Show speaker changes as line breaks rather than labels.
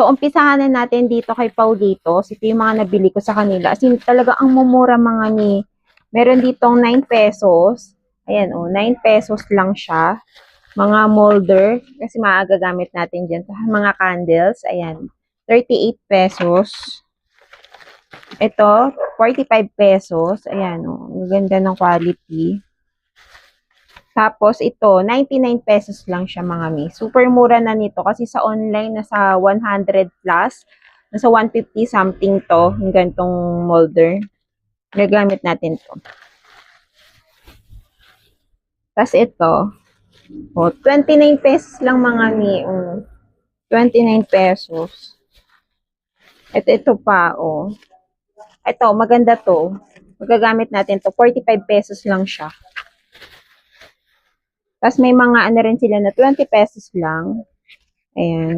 So, umpisahan na natin dito kay Paulito. Ito yung mga nabili ko sa kanila. As in, talaga ang mumura mga ni. Meron ditong 9 pesos. Ayan, 9 pesos lang siya. Mga molder. Kasi maagagamit natin dyan. Mga candles. Ayan, 38 pesos. Ito, 45 pesos. Ayan, ang ganda ng quality. Tapos ito, 99 pesos lang siya mga mi. Super mura na nito kasi sa online nasa 100 plus. Nasa 150 something to, yung ganitong molder. Gagamit natin to. Tapos ito, 29 pesos lang mga mi. 29 pesos. Ito pa, Ito, maganda to. Magagamit natin to. 45 pesos lang siya. Tapos may mga ano rin sila na 20 pesos lang. Ayan.